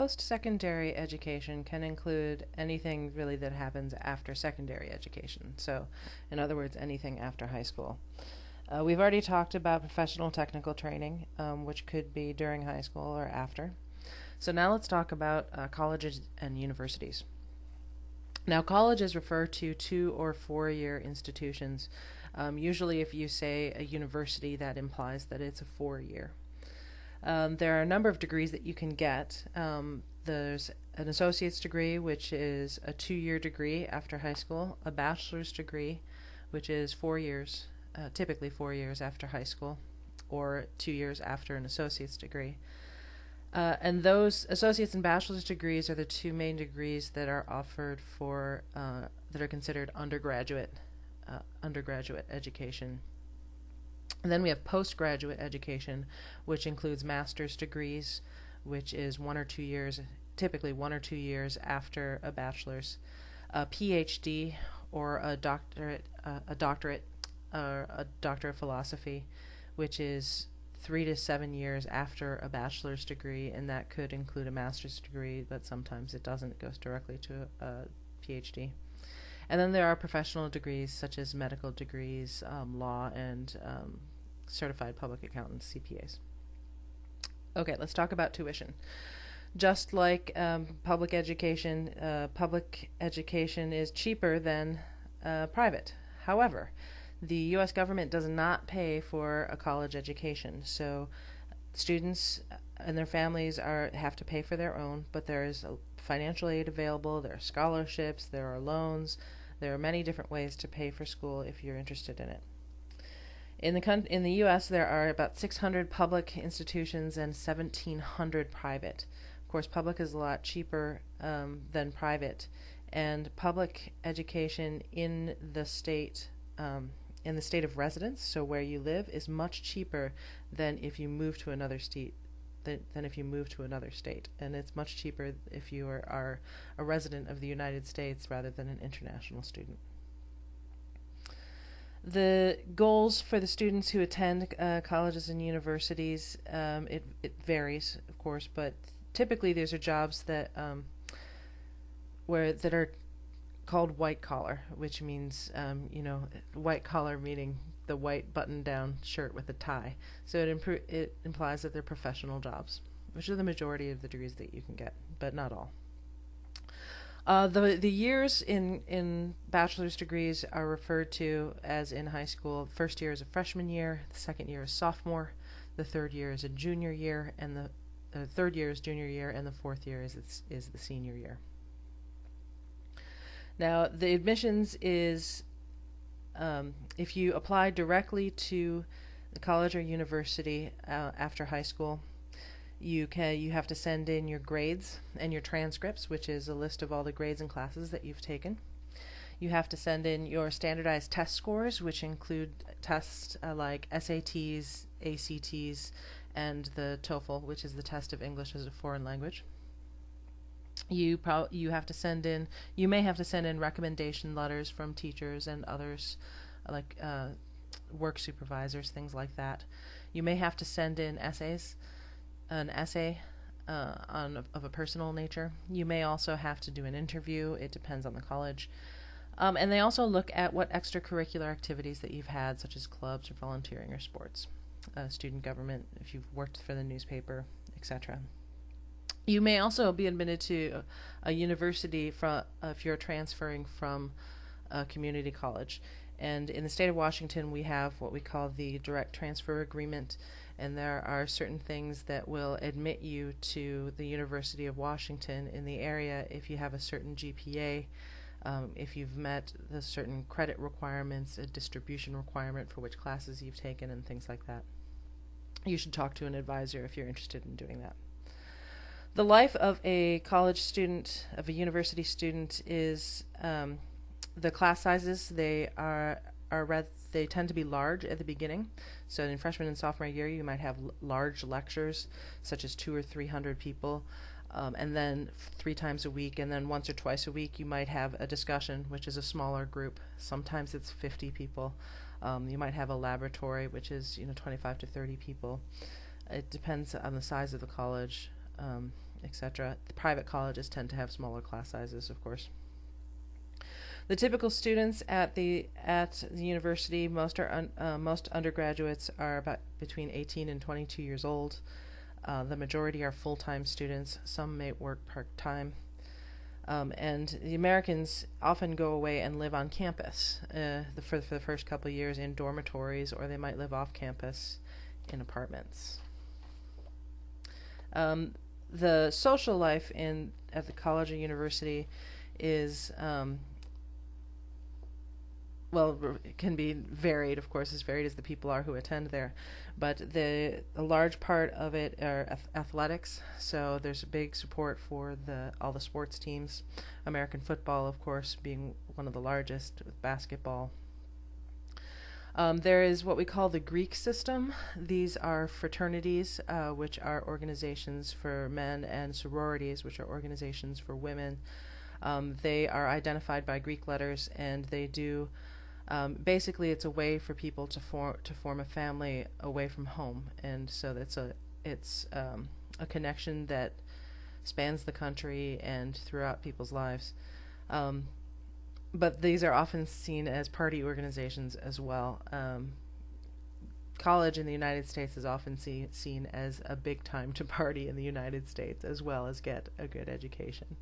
post-secondary education can include anything really that happens after secondary education. So, in other words, anything after high school. We've already talked about professional technical training, which could be during high school or after. So now let's talk about colleges and universities. Now, colleges refer to 2 or 4-year institutions. Usually, if you say a university, that implies that it's a 4-year. There are a number of degrees that you can get. There's an associate's degree, which is a 2-year degree after high school, a bachelor's degree, which is 4 years, typically 4 years after high school, or 2 years after an associate's degree. And those associate's and bachelor's degrees are the 2 main degrees that are offered for that are considered undergraduate education. And then we have postgraduate education, which includes master's degrees, which is 1 or 2 years, typically 1 or 2 years after a bachelor's, a PhD, or a doctorate, or a doctor of philosophy, which is 3 to 7 years after a bachelor's degree, and that could include a master's degree, but sometimes it doesn't. It goes directly to a PhD. And then there are professional degrees such as medical degrees, law, and certified public accountants, CPAs. Okay, let's talk about tuition. Just like public education is cheaper than private. However, the U.S. government does not pay for a college education, so students and their families have to pay for their own, but there is financial aid available, there are scholarships, there are loans, there are many different ways to pay for school if you're interested in it. In the U.S., there are about 600 public institutions and 1,700 private. Of course, public is a lot cheaper than private, and public education in the state of residence, so where you live, is much cheaper than if you move to another state. And it's much cheaper if you are a resident of the United States rather than an international student. The goals for the students who attend colleges and universities, it varies, of course, but typically these are jobs that are called white collar, which means white collar meaning the white button-down shirt with a tie. So it implies that they're professional jobs, which are the majority of the degrees that you can get, but not all. The years in bachelor's degrees are referred to as in high school. First year is a freshman year, the second year is sophomore, the third year is a junior year, and the third year is junior year, and the fourth year is the senior year. Now, the admissions is if you apply directly to the college or university after high school, you have to send in your grades and your transcripts, which is a list of all the grades and classes that you've taken. You have to send in your standardized test scores, which include tests like SATs, ACTs, and the TOEFL, which is the test of English as a foreign language. You may have to send in recommendation letters from teachers and others, like work supervisors, things like that. You may have to send in an essay of a personal nature. You may also have to do an interview. It depends on the college. And they also look at what extracurricular activities that you've had, such as clubs or volunteering or sports, student government, if you've worked for the newspaper, etc. You may also be admitted to a university if you're transferring from a community college. And in the state of Washington, we have what we call the direct transfer agreement, and there are certain things that will admit you to the University of Washington in the area if you have a certain GPA, if you've met the certain credit requirements, a distribution requirement for which classes you've taken, and things like that. You should talk to an advisor if you're interested in doing that. The life of a college student, of a university student, is the class sizes. They tend to be large at the beginning. So in freshman and sophomore year, you might have large lectures, such as 200 or 300 people, and then 3 times a week, and then once or twice a week, you might have a discussion, which is a smaller group. Sometimes it's 50 people. You might have a laboratory, which is 25 to 30 people. It depends on the size of the college. etc. The private colleges tend to have smaller class sizes, of course. The typical students at the university, most undergraduates are about between 18 and 22 years old. The majority are full-time students. Some may work part-time. And the Americans often go away and live on campus for the first couple of years in dormitories, or they might live off campus in apartments. The social life at the college or university is it can be varied, of course, as varied as the people are who attend there. But a large part of it are athletics, so there's a big support for all the sports teams. American football, of course, being one of the largest, with basketball. There is what we call the Greek system. These are fraternities, which are organizations for men, and sororities, which are organizations for women. They are identified by Greek letters, and they do basically, it's a way for people to form a family away from home, and so it's a connection that spans the country and throughout people's lives. But these are often seen as party organizations as well. College in the United States is often seen as a big time to party in the United States, as well as get a good education.